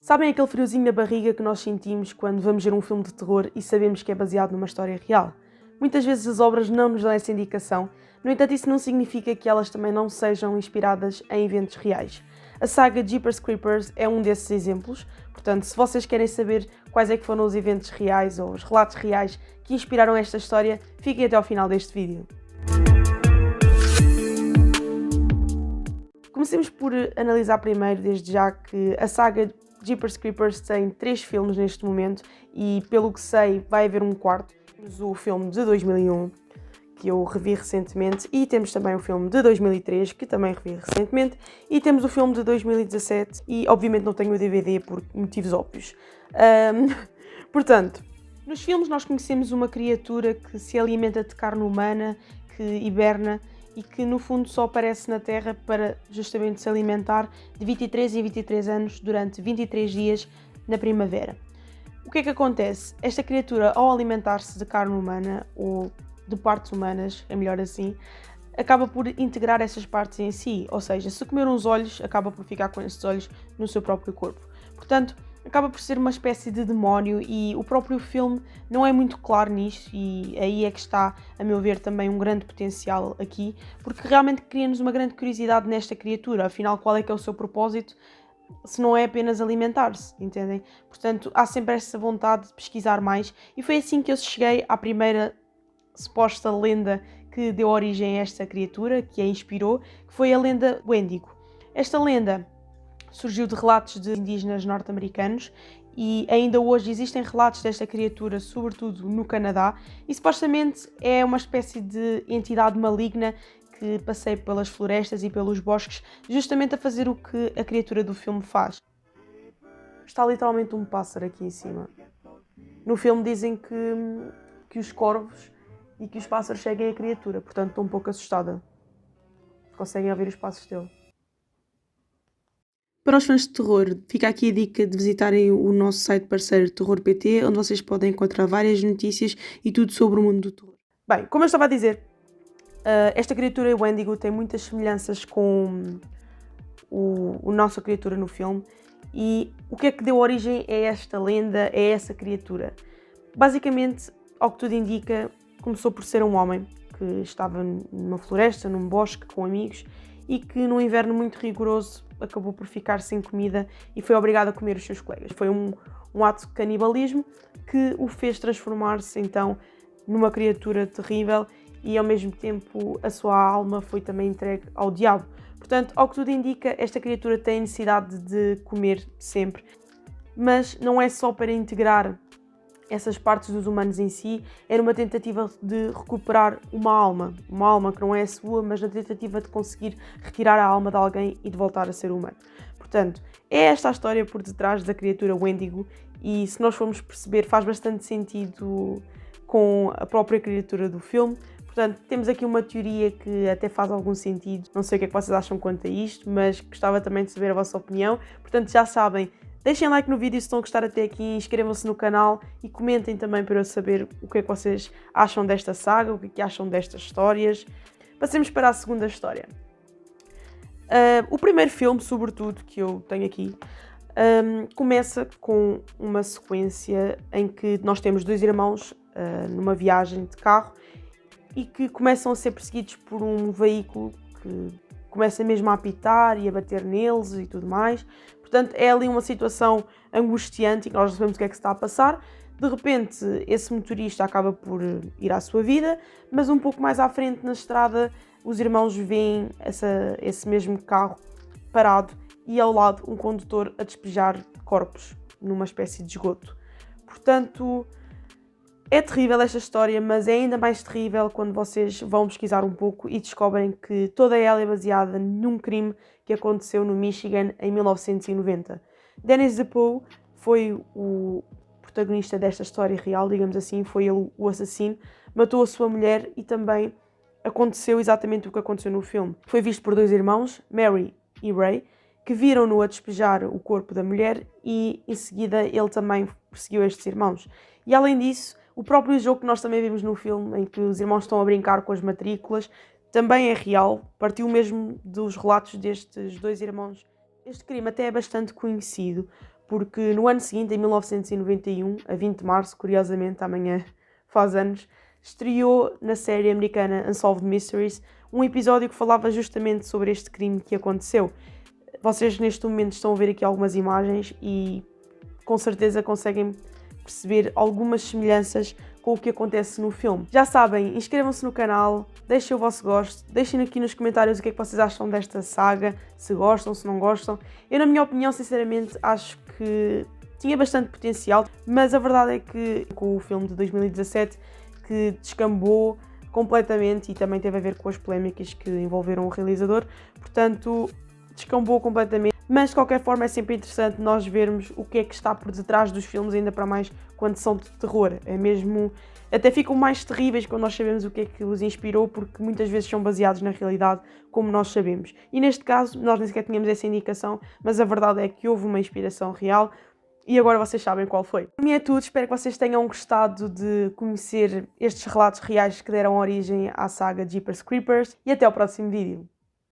Sabem aquele friozinho na barriga que nós sentimos quando vamos ver um filme de terror e sabemos que é baseado numa história real? Muitas vezes as obras não nos dão essa indicação, no entanto isso não significa que elas também não sejam inspiradas em eventos reais. A saga Jeepers Creepers é um desses exemplos, portanto se vocês querem saber quais é que foram os eventos reais ou os relatos reais que inspiraram esta história, fiquem até ao final deste vídeo. Comecemos por analisar primeiro, desde já, que a saga Jeepers Creepers tem 3 filmes neste momento e, pelo que sei, vai haver um quarto. Temos o filme de 2001, que eu revi recentemente, e temos também o filme de 2003, que também revi recentemente, e temos o filme de 2017, e obviamente não tenho o DVD por motivos óbvios. Portanto, nos filmes nós conhecemos uma criatura que se alimenta de carne humana, que hiberna, e que no fundo só aparece na Terra para justamente se alimentar de 23 em 23 anos durante 23 dias na primavera. O que é que acontece? Esta criatura, ao alimentar-se de carne humana ou de partes humanas, é melhor assim, acaba por integrar essas partes em si, ou seja, se comer uns olhos, acaba por ficar com esses olhos no seu próprio corpo. Portanto, acaba por ser uma espécie de demónio e o próprio filme não é muito claro nisso e aí é que está, a meu ver, também um grande potencial aqui, porque realmente cria-nos uma grande curiosidade nesta criatura, afinal qual é que é o seu propósito, se não é apenas alimentar-se, entendem? Portanto, há sempre essa vontade de pesquisar mais e foi assim que eu cheguei à primeira suposta lenda que deu origem a esta criatura, que a inspirou, que foi a lenda Wendigo. Esta lenda surgiu de relatos de indígenas norte-americanos e ainda hoje existem relatos desta criatura, sobretudo no Canadá, e supostamente é uma espécie de entidade maligna que passeia pelas florestas e pelos bosques, justamente a fazer o que a criatura do filme faz. Está literalmente um pássaro aqui em cima. No filme dizem que os corvos e que os pássaros seguem a criatura, portanto estou um pouco assustada. Conseguem ouvir os passos dele. Para os fãs de terror, fica aqui a dica de visitarem o nosso site parceiro Terror PT, onde vocês podem encontrar várias notícias e tudo sobre o mundo do terror. Bem, como eu estava a dizer, esta criatura, o Wendigo, tem muitas semelhanças com a nossa criatura no filme. E o que é que deu origem a esta lenda, a essa criatura? Basicamente, ao que tudo indica, começou por ser um homem que estava numa floresta, num bosque, com amigos, e que num inverno muito rigoroso acabou por ficar sem comida e foi obrigado a comer os seus colegas. Foi um ato de canibalismo que o fez transformar-se então numa criatura terrível e ao mesmo tempo a sua alma foi também entregue ao diabo. Portanto, ao que tudo indica, esta criatura tem necessidade de comer sempre, mas não é só para integrar essas partes dos humanos em si, era uma tentativa de recuperar uma alma que não é a sua, mas na tentativa de conseguir retirar a alma de alguém e de voltar a ser humano. Portanto, é esta a história por detrás da criatura Wendigo e se nós formos perceber faz bastante sentido com a própria criatura do filme. Portanto, temos aqui uma teoria que até faz algum sentido, não sei o que é que vocês acham quanto a isto, mas gostava também de saber a vossa opinião. Portanto, já sabem, deixem like no vídeo se estão a gostar até aqui, inscrevam-se no canal e comentem também para eu saber o que é que vocês acham desta saga, o que é que acham destas histórias. Passemos para a segunda história. O primeiro filme, sobretudo, que eu tenho aqui, começa com uma sequência em que nós temos 2 irmãos numa viagem de carro e que começam a ser perseguidos por um veículo que começa mesmo a apitar e a bater neles e tudo mais. Portanto, é ali uma situação angustiante e nós não sabemos o que é que se está a passar. De repente, esse motorista acaba por ir à sua vida, mas um pouco mais à frente na estrada, os irmãos veem esse mesmo carro parado e ao lado um condutor a despejar corpos numa espécie de esgoto. Portanto, é terrível esta história, mas é ainda mais terrível quando vocês vão pesquisar um pouco e descobrem que toda ela é baseada num crime que aconteceu no Michigan em 1990. Dennis DePaul foi o protagonista desta história real, digamos assim, foi ele o assassino, matou a sua mulher e também aconteceu exatamente o que aconteceu no filme. Foi visto por 2 irmãos, Mary e Ray, que viram-no a despejar o corpo da mulher e em seguida ele também perseguiu estes irmãos. E além disso, o próprio jogo que nós também vimos no filme, em que os irmãos estão a brincar com as matrículas, também é real, partiu mesmo dos relatos destes 2 irmãos. Este crime até é bastante conhecido, porque no ano seguinte, em 1991, a 20 de março, curiosamente, amanhã faz anos, estreou na série americana Unsolved Mysteries um episódio que falava justamente sobre este crime que aconteceu. Vocês neste momento estão a ver aqui algumas imagens e com certeza conseguem perceber algumas semelhanças com o que acontece no filme. Já sabem, inscrevam-se no canal, deixem o vosso gosto, deixem aqui nos comentários o que é que vocês acham desta saga, se gostam, se não gostam. Eu, na minha opinião, sinceramente, acho que tinha bastante potencial, mas a verdade é que com o filme de 2017 que descambou completamente e também teve a ver com as polémicas que envolveram o realizador, portanto descambou completamente, mas de qualquer forma é sempre interessante nós vermos o que é que está por detrás dos filmes, ainda para mais quando são de terror. É mesmo, até ficam mais terríveis quando nós sabemos o que é que os inspirou, porque muitas vezes são baseados na realidade, como nós sabemos. E neste caso, nós nem sequer tínhamos essa indicação, mas a verdade é que houve uma inspiração real. E agora vocês sabem qual foi. Por mim é tudo, espero que vocês tenham gostado de conhecer estes relatos reais que deram origem à saga Jeepers Creepers e até ao próximo vídeo.